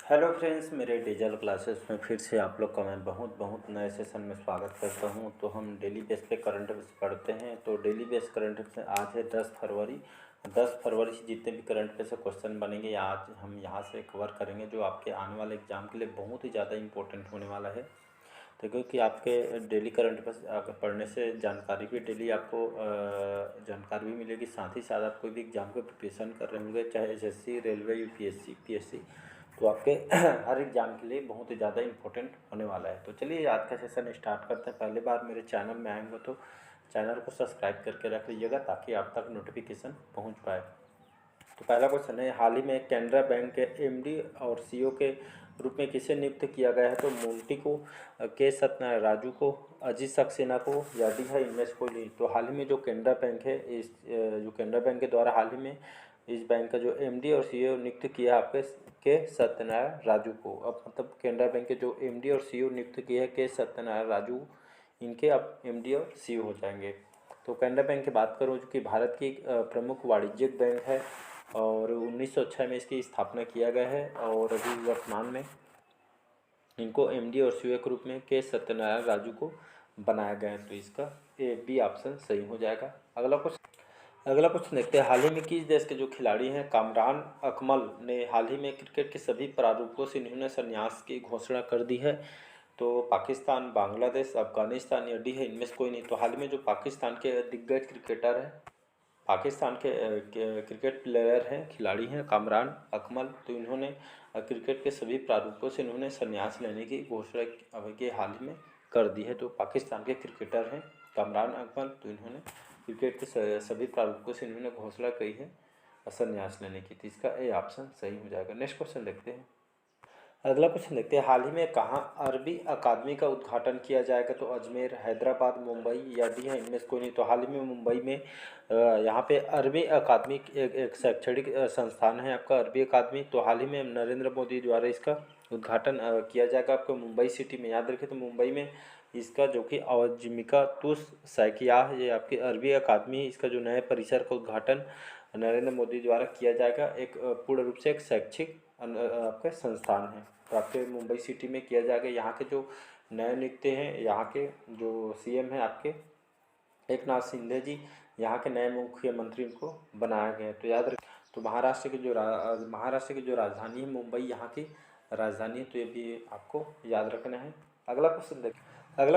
Hello friends, मेरे digital classes में फिर से आप लोग का मैं बहुत बहुत नए सेशन में स्वागत करता हूं। तो हम डेली बेस पे करंट अफेयर्स पढ़ते हैं। तो डेली बेस करंट अफेयर्स आज है 10 फरवरी। 10 फरवरी से जितने भी करंट अफेयर्स से क्वेश्चन बनेंगे आज हम यहाँ से कवर करेंगे, जो आपके आने वाले एग्जाम के लिए बहुत ही ज़्यादा इंपॉर्टेंट होने वाला है। तो क्योंकि आपके डेली करंट अफेयर्स पढ़ने से जानकारी भी डेली आपको जानकारी भी मिलेगी, साथ ही साथ आप कोई भी एग्ज़ाम का प्रिपरेशन कर रहे होंगे, चाहे एसएससी, रेलवे, यूपीएससी, पीएससी, तो आपके हर एग्ज़ाम के लिए बहुत ही ज़्यादा इंपॉर्टेंट होने वाला है। तो चलिए आज का सेशन स्टार्ट करते हैं। पहली बार मेरे चैनल में आएंगे तो चैनल को सब्सक्राइब करके रख लीजिएगा ताकि आप तक नोटिफिकेशन पहुंच पाए। तो पहला क्वेश्चन है, हाल ही में कैनरा बैंक के एमडी और सीईओ के रूप में किसे नियुक्त किया गया है? तो मोंटी को, के सत्यनारायण राजू को, अजीत सक्सेना को या डी है इनमें से कोई नहीं। तो हाल ही में जो कैनरा बैंक है, इस जो कैनरा बैंक के द्वारा हाल ही में इस बैंक का जो एमडी और सीईओ नियुक्त किया है आपके के सत्यनारायण राजू को। अब मतलब कैनरा बैंक के जो एमडी और सीईओ नियुक्त किए हैं के सत्यनारायण राजू, इनके अब एमडी और सीईओ हो जाएंगे। तो कैनरा बैंक की बात करूँ, जो कि भारत की एक प्रमुख वाणिज्यिक बैंक है और 1906 में इसकी स्थापना किया गया है और अभी वर्तमान में इनको एमडी और सीईओ के रूप में के सत्यनारायण राजू को बनाया गया है। तो इसका ए बी ऑप्शन सही हो जाएगा। अगला क्वेश्चन देखते हैं, हाल ही में किस देश के जो खिलाड़ी हैं कामरान अकमल ने हाल ही में क्रिकेट के सभी प्रारूपों से इन्होंने संन्यास की घोषणा कर दी है? तो पाकिस्तान, बांग्लादेश, अफगानिस्तान या डी है इनमें से कोई नहीं। तो हाल ही में जो पाकिस्तान के दिग्गज क्रिकेटर हैं, पाकिस्तान के क्रिकेट प्लेयर हैं, खिलाड़ी हैं कामरान अकमल, तो इन्होंने क्रिकेट के सभी प्रारूपों से इन्होंने संन्यास लेने की घोषणा अभी हाल ही में कर दी है। तो पाकिस्तान के क्रिकेटर हैं कामरान अकमल, तो इन्होंने क्रिकेट के सभी प्रारूपों से इन्होंने घोषणा की है संन्यास लेने की। तो इसका ए ऑप्शन सही हो जाएगा। नेक्स्ट क्वेश्चन देखते हैं। अगला क्वेश्चन देखते हैं, हाल ही में कहाँ अरबी अकादमी का उद्घाटन किया जाएगा? तो अजमेर, हैदराबाद, मुंबई या डी है इनमें से कोई नहीं। तो हाल ही में मुंबई में यहाँ पे अरबी अकादमी एक शैक्षणिक संस्थान है आपका अरबी अकादमी। तो हाल ही में नरेंद्र मोदी द्वारा इसका उद्घाटन किया जाएगा आपको मुंबई सिटी में। याद रखें, तो मुंबई में इसका जो कि अवजिमिका तुस सैकियाह, ये आपकी अरबी अकादमी है, इसका जो नए परिसर का उद्घाटन नरेंद्र मोदी द्वारा किया जाएगा। एक पूर्ण रूप से एक शैक्षिक आपका संस्थान है, तो आपके मुंबई सिटी में किया जाएगा। यहाँ के जो नए नियुक्त हैं, यहाँ के जो सीएम हैं आपके एकनाथ शिंदे जी, यहाँ के नए मुख्यमंत्री इनको बनाया गया है। तो याद रखें, तो महाराष्ट्र की जो राजधानी है मुंबई, यहाँ की राजधानी है। तो ये भी आपको याद रखना है। अगला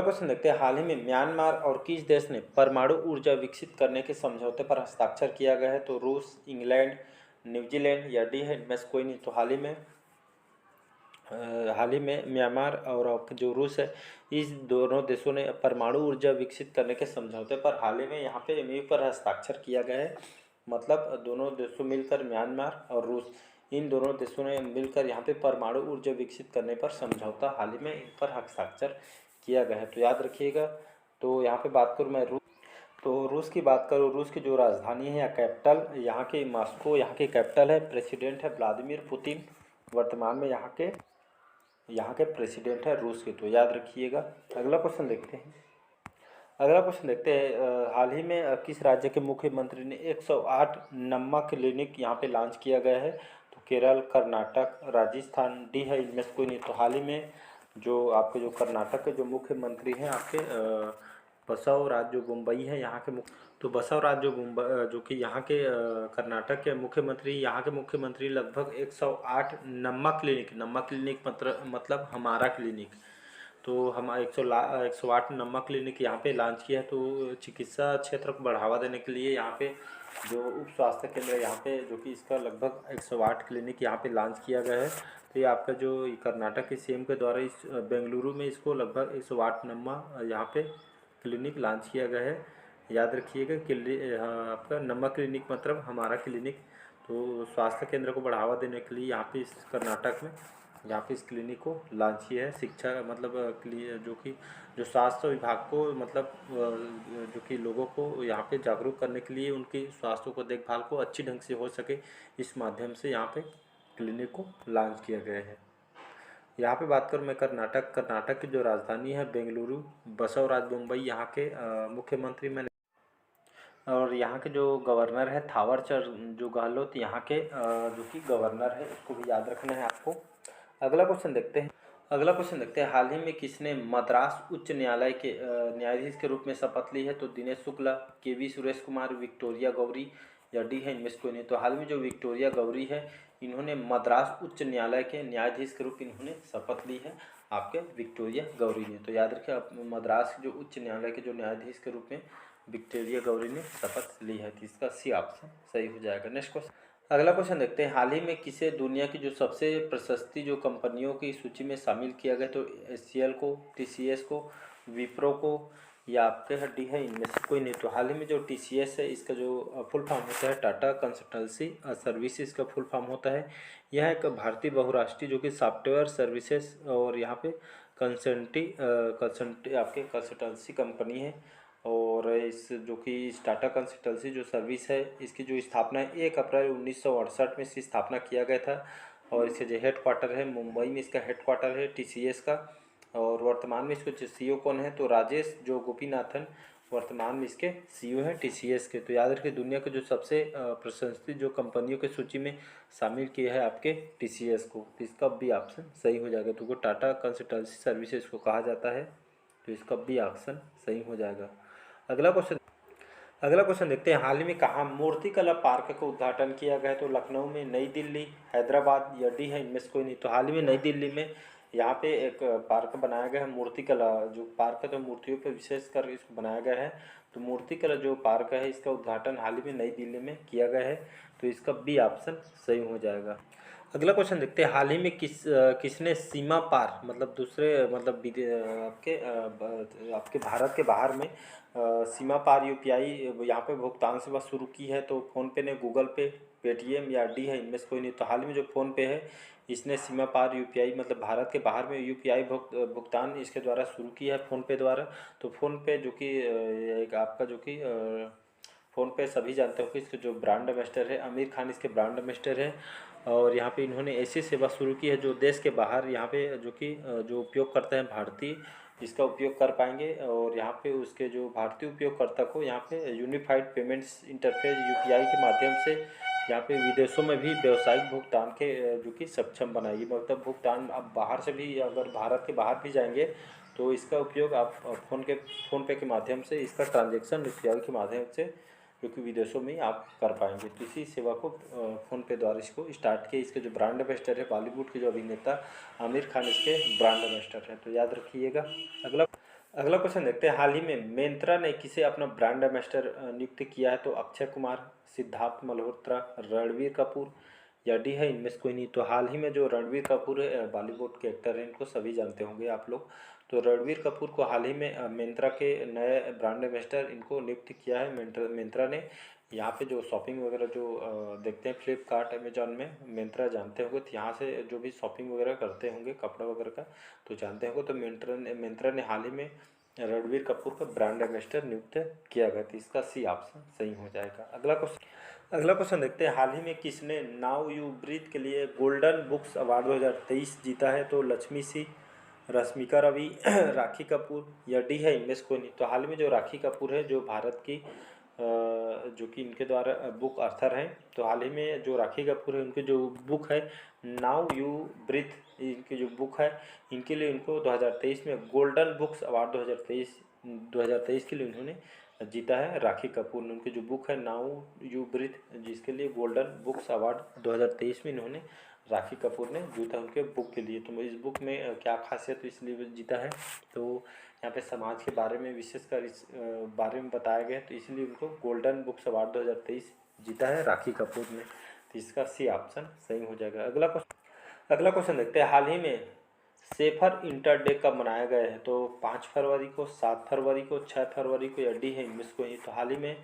क्वेश्चन देखते हैं, हाल ही में म्यांमार और किस देश ने परमाणु ऊर्जा विकसित करने के समझौते पर हस्ताक्षर किया गया है? तो रूस, इंग्लैंड, न्यूजीलैंड या डी है इनमें से कोई नहीं। तो हाल ही में म्यांमार और आपके जो रूस है, इस दोनों देशों ने परमाणु ऊर्जा विकसित करने के समझौते पर हाल ही में यहाँ पे एमओयू पर हस्ताक्षर किया गया है। मतलब दोनों देशों मिलकर, म्यांमार और रूस, इन दोनों देशों ने मिलकर यहाँ पे परमाणु ऊर्जा विकसित करने पर समझौता हाल ही में इन पर हस्ताक्षर किया गया है। तो याद रखिएगा। तो यहाँ पे बात करूँ मैं रूस की बात करूँ, रूस की जो राजधानी है या कैपिटल, यहाँ की मॉस्को यहाँ की कैपिटल है। प्रेसिडेंट है व्लादिमीर पुतिन, वर्तमान में यहाँ के प्रेसिडेंट है रूस के। तो याद रखिएगा। अगला क्वेश्चन देखते हैं, हाल ही में किस राज्य के मुख्यमंत्री ने 108 नम्मा क्लिनिक यहाँ पे लॉन्च किया गया है? तो केरल, कर्नाटक, राजस्थान, डी है इनमें से कोई नहीं। तो हाल ही में जो आपके जो कर्नाटक के जो मुख्यमंत्री हैं आपके बसवराज जो मुंबई है यहाँ के तो बसवराज जो मुंबई जो कि यहाँ के कर्नाटक के मुख्यमंत्री, यहाँ के मुख्यमंत्री लगभग 108 नम्मा क्लिनिक मतलब हमारा क्लिनिक, तो हम 108 नम्मा क्लिनिक यहाँ पे लॉन्च किया है। तो चिकित्सा क्षेत्र को बढ़ावा देने के लिए यहाँ पे जो उप स्वास्थ्य केंद्र है यहाँ पे, जो कि इसका लगभग 108 क्लिनिक यहाँ पे लॉन्च किया गया है। तो ये आपका जो कर्नाटक के सीएम के द्वारा इस बेंगलुरु में इसको लगभग 108 नम्मा यहाँ पे क्लिनिक लॉन्च किया गया है। याद रखिएगा, हाँ, आपका नम्मा क्लिनिक मतलब हमारा क्लिनिक। तो स्वास्थ्य केंद्र को बढ़ावा देने के लिए यहाँ पे इस कर्नाटक में यहाँ पे इस क्लिनिक को लॉन्च किया है। शिक्षा मतलब जो कि जो स्वास्थ्य विभाग को मतलब जो कि लोगों को यहाँ पे जागरूक करने के लिए उनकी स्वास्थ्य को देखभाल को अच्छी ढंग से हो सके, इस माध्यम से यहाँ पे क्लिनिक को लॉन्च किया गया है। यहाँ पे बात करूँ मैं कर्नाटक की जो राजधानी है बेंगलुरु, बसवराज मुंबई यहाँ के मुख्यमंत्री मैंने, और यहाँ के जो गवर्नर है थावरचंद जो गहलोत, यहाँ के जो कि गवर्नर है, इसको भी याद रखना है आपको। अगला क्वेश्चन देखते हैं। अगला क्वेश्चन देखते हैं, हाल ही में किसने मद्रास उच्च न्यायालय के न्यायाधीश के रूप में शपथ ली है? तो दिनेश शुक्ला, केवी सुरेश कुमार, विक्टोरिया गौरी या डी है इनमें से कोई नहीं। तो हाल में जो विक्टोरिया गौरी है, इन्होंने मद्रास उच्च न्यायालय के न्यायाधीश के रूप में इन्होंने शपथ ली है, आपके विक्टोरिया गौरी ने। तो याद रखिए, मद्रास जो उच्च न्यायालय के जो न्यायाधीश के रूप में विक्टोरिया गौरी ने शपथ ली है। तो इसका सी ऑप्शन सही हो जाएगा। Next question. अगला क्वेश्चन देखते हैं, हाल ही में किसे दुनिया की जो सबसे प्रशस्ती जो कंपनियों की सूची में शामिल किया गया? तो एचसीएल को, टीसीएस को, विप्रो को या आपके हड्डी है इनमें से कोई नहीं। तो हाल ही में जो टीसीएस है, इसका जो फुल फॉर्म होता है टाटा कंसल्टेंसी सर्विसेज का फुल फॉर्म होता है। यह एक भारतीय बहुराष्ट्रीय जो कि सॉफ्टवेयर सर्विसेज और यहाँ पे कंसल्टी आपके कंसल्टेंसी कंपनी है। और इस जो कि इस टाटा कंसल्टेंसी जो सर्विस है, इसकी जो स्थापना 1 अप्रैल 1968 में इसकी स्थापना किया गया था। और इसके जो हेड क्वार्टर है मुंबई में, इसका हेड क्वार्टर है टीसीएस का। और वर्तमान में इसको जो सीईओ कौन है? तो राजेश जो गोपीनाथन वर्तमान में इसके सीईओ हैं टीसीएस के। तो याद रखिए, दुनिया के जो सबसे प्रशंसित जो कंपनियों की सूची में शामिल किया है आपके टीसीएस को। तो इसका भी ऑप्शन सही हो जाएगा। तो टाटा कंसल्टेंसी सर्विसेज को कहा जाता है, तो इसका भी ऑप्शन सही हो जाएगा। अगला क्वेश्चन देखते हैं, हाल ही में कहाँ मूर्तिकला पार्क का उद्घाटन किया गया है? तो लखनऊ में, नई दिल्ली, हैदराबाद या डी है इनमें से कोई नहीं। तो हाल ही में नई दिल्ली में यहाँ पे एक पार्क बनाया गया है मूर्तिकला जो पार्क है, तो मूर्तियों पे विशेष कर इसको बनाया गया है। तो मूर्तिकला जो पार्क है, इसका उद्घाटन हाल ही में नई दिल्ली में किया गया है। तो इसका बी ऑप्शन सही हो जाएगा। अगला क्वेश्चन देखते हैं, हाल ही में किसने सीमा पार मतलब दूसरे मतलब आपके भारत के बाहर में सीमा पार यूपीआई यहाँ पे भुगतान सेवा शुरू की है? तो फ़ोनपे ने, गूगल पे, पेटीएम या डी है इनमें से कोई नहीं। तो हाल में जो फ़ोनपे है, इसने सीमा पार यूपीआई मतलब भारत के बाहर में यूपीआई भुगतान इसके द्वारा शुरू किया है, फ़ोनपे द्वारा। तो फ़ोनपे जो कि एक आपका जो कि फ़ोनपे सभी जानते हो कि इसके जो ब्रांड एम्बेसडर है आमिर खान इसके ब्रांड एम्बेसडर है। और यहाँ पे इन्होंने ऐसी सेवा शुरू की है जो देश के बाहर यहाँ पे जो कि जो उपयोग करते हैं भारतीय इसका उपयोग कर पाएंगे। और यहाँ पे उसके जो भारतीय उपयोगकर्ता को यहाँ पे यूनिफाइड पेमेंट्स इंटरफेस यूपीआई के माध्यम से यहाँ पे विदेशों में भी व्यावसायिक भुगतान के जो कि सक्षम बनाएगी। मतलब भुगतान आप बाहर से भी अगर भारत के बाहर भी जाएंगे तो इसका उपयोग आप फ़ोनपे के माध्यम से इसका ट्रांजेक्शन यूपीआई के माध्यम से जो कि विदेशों में ही आप कर पाएंगे। तो इसी सेवा को फ़ोनपे द्वारा इसको स्टार्ट किया। इसके जो ब्रांड एम्बेसडर है बॉलीवुड के जो अभिनेता आमिर खान इसके ब्रांड एम्बेसडर है, तो याद रखिएगा। अगला क्वेश्चन देखते हैं, हाल ही में मिंत्रा ने किसे अपना ब्रांड एम्बेसडर नियुक्त किया है? तो अक्षय कुमार, सिद्धार्थ मल्होत्रा, रणवीर कपूर या डी है इनमें से कोई नहीं। तो हाल ही में जो रणवीर कपूर है बॉलीवुड के एक्टर हैं, इनको सभी जानते होंगे आप लोग। तो रणवीर कपूर को हाल ही में मिंत्रा के नए ब्रांड एम्बेसडर इनको नियुक्त किया है मिंत्रा ने। यहाँ पे जो शॉपिंग वगैरह जो देखते हैं फ्लिपकार्ट अमेजॉन में, मिंत्रा जानते होंगे। तो यहाँ से जो भी शॉपिंग वगैरह करते होंगे कपड़ा वगैरह का तो जानते होंगे। तो मिंत्रा ने हाल ही में रणवीर कपूर का ब्रांड एम्बेसडर नियुक्त किया गया। तो इसका सी ऑप्शन सही हो जाएगा। अगला क्वेश्चन देखते हैं, हाल ही में किसने नाउ यू ब्रीथ के लिए गोल्डन बुक्स अवार्ड 2023 जीता है? तो लक्ष्मी सी, रश्मिका रवि, राखी कपूर या डी है इनमें से कोई नहीं। तो हाल में जो राखी कपूर है जो भारत की जो कि इनके द्वारा बुक ऑथर हैं। तो हाल ही में जो राखी कपूर है उनकी जो बुक है नाउ यू ब्रीथ, इनकी जो बुक है इनके लिए इनको 2023 में गोल्डन बुक्स अवार्ड 2023 के लिए उन्होंने जीता है राखी कपूर ने। उनकी जो बुक है नाउ यू ब्रीथ जिसके लिए गोल्डन बुक्स अवार्ड 2023 में इन्होंने राखी कपूर ने जीता उनके बुक के लिए। तो इस बुक में क्या खासियत इसलिए जीता है? तो यहाँ पे समाज के बारे में विशेषकर इस बारे में बताया गया है, तो इसलिए उनको गोल्डन बुक्स अवार्ड 2023 जीता है राखी कपूर ने। तो इसका सी ऑप्शन सही हो जाएगा। अगला क्वेश्चन देखते हैं, हाल ही में सेफर इंटर डे कब मनाया गया है? तो 5 फरवरी को, 7 फरवरी को, 6 फरवरी को या डी है इनमें से कोई। तो हाल ही में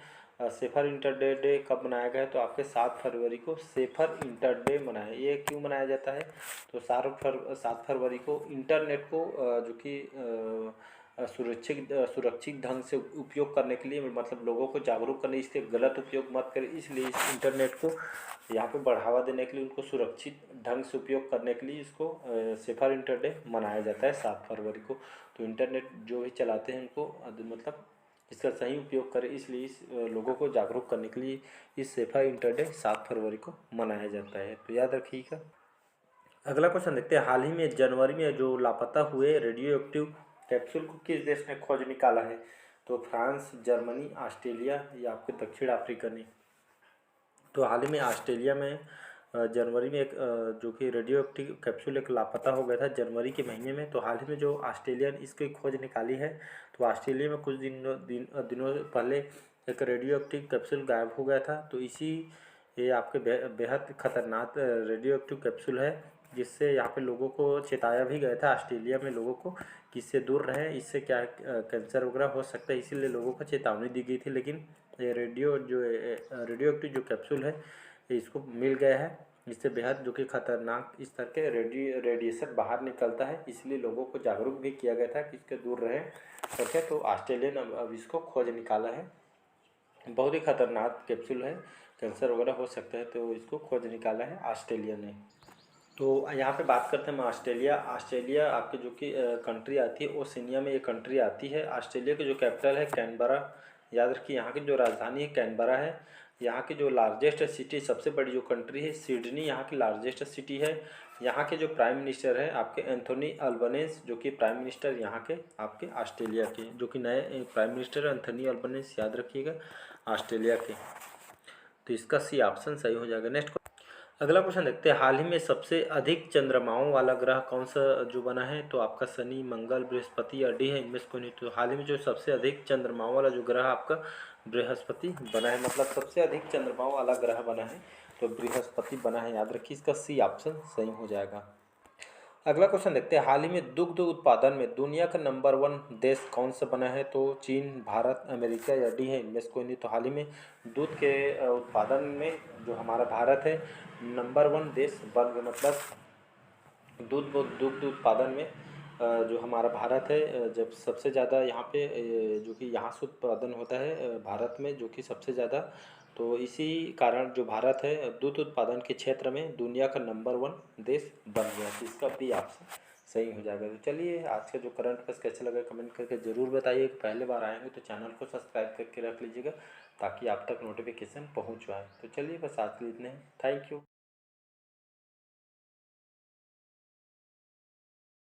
सेफर इंटर डे कब मनाया गया है? तो आपके 7 फरवरी को सेफर इंटर डे मनाया। ये क्यों मनाया जाता है? तो 7 फरवरी को इंटरनेट को जो कि सुरक्षित ढंग से उपयोग करने के लिए मतलब लोगों को जागरूक करने, इसके गलत उपयोग मत करें, इसलिए इस इंटरनेट को यहाँ पे बढ़ावा देने के लिए उनको सुरक्षित ढंग से उपयोग करने के लिए इसको सेफर इंटर डे मनाया जाता है 7 फरवरी को। तो इंटरनेट जो भी चलाते हैं उनको मतलब इसका सही उपयोग करें, इसलिए इस लोगों को जागरूक करने के लिए इस सेफर इंटर डे 7 फरवरी को मनाया जाता है। तो याद रखिएगा। अगला क्वेश्चन देखते हैं, हाल ही में जनवरी में जो लापता हुए रेडियो एक्टिव कैप्सूल को किस देश ने खोज निकाला है? तो फ्रांस, जर्मनी, ऑस्ट्रेलिया या आपके दक्षिण अफ्रीका ने। तो हाल ही में ऑस्ट्रेलिया में जनवरी में एक जो कि रेडियो एक्टिव कैप्सूल एक लापता हो गया था जनवरी के महीने में। तो हाल ही में जो ऑस्ट्रेलिया ने इसकी खोज निकाली है, तो ऑस्ट्रेलिया में कुछ दिनों पहले एक रेडियो एक्टिव कैप्सूल गायब हो गया था। तो ये आपके बेहद खतरनाक रेडियो एक्टिव कैप्सूल है, जिससे यहाँ पे लोगों को चेताया भी गया था ऑस्ट्रेलिया में लोगों को कि इससे दूर रहें, इससे क्या कैंसर वगैरह हो सकता है, इसीलिए लोगों को चेतावनी दी गई थी। लेकिन ये रेडियो एक्टिव जो कैप्सूल है इसको मिल गया है, इससे बेहद जो कि खतरनाक इस तरह के रेडिएशन बाहर निकलता है, इसलिए लोगों को जागरूक भी किया गया था कि इसके दूर रहें करके। तो ऑस्ट्रेलिया ने अब इसको खोज निकाला है, बहुत ही खतरनाक कैप्सूल है, कैंसर वगैरह हो सकता है, तो इसको खोज निकाला है ऑस्ट्रेलिया ने। तो यहाँ पे बात करते हैं हम ऑस्ट्रेलिया आपके जो कि कंट्री आती है ओशिनिया में ये कंट्री आती है। ऑस्ट्रेलिया की जो कैपिटल है कैनबरा, याद रखिए यहाँ की जो राजधानी है कैनबरा है। यहाँ की जो लार्जेस्ट सिटी, सबसे बड़ी जो कंट्री है सिडनी यहाँ की लार्जेस्ट सिटी है। यहाँ के जो प्राइम मिनिस्टर है आपके एंथोनी अल्बनेस, जो कि प्राइम मिनिस्टर यहाँ के आपके ऑस्ट्रेलिया के, जो कि नए प्राइम मिनिस्टर एंथोनी अल्बनेस, याद रखिएगा ऑस्ट्रेलिया के। तो इसका सी ऑप्शन सही हो जाएगा। नेक्स्ट अगला क्वेश्चन देखते हैं, हाल ही में सबसे अधिक चंद्रमाओं वाला ग्रह कौन सा जो बना है? तो आपका शनि, मंगल, बृहस्पति या डी है, इनमें से कोई नहीं। तो हाल ही में जो सबसे अधिक चंद्रमाओं वाला जो ग्रह आपका बृहस्पति बना है, मतलब सबसे अधिक चंद्रमाओं वाला ग्रह बना है तो बृहस्पति बना है, याद रखिए इसका सी ऑप्शन सही हो जाएगा। अगला क्वेश्चन देखते हैं, हाल ही में दुग्ध उत्पादन में दुनिया का नंबर 1 देश कौन सा बना है? तो चीन, भारत, अमेरिका या डी है, इनमें से कोई नहीं। तो हाल ही में दूध के उत्पादन में जो हमारा भारत है नंबर 1 देश बन गया, मतलब दुग्ध उत्पादन में जो हमारा भारत है जब सबसे ज़्यादा यहाँ पे जो कि यहाँ से उत्पादन होता है भारत में जो कि सबसे ज़्यादा, तो इसी कारण जो भारत है दूध उत्पादन के क्षेत्र में दुनिया का नंबर 1 देश बन गया। तो इसका बी ऑप्शन सही हो जाएगा। तो चलिए आज का जो करंट अफेयर्स कैसे लगा कमेंट करके ज़रूर बताइए। पहले बार आए हैं तो चैनल को सब्सक्राइब करके रख लीजिएगा ताकि आप तक नोटिफिकेशन पहुँच जाए। तो चलिए बस आज के लिए इतने, थैंक यू।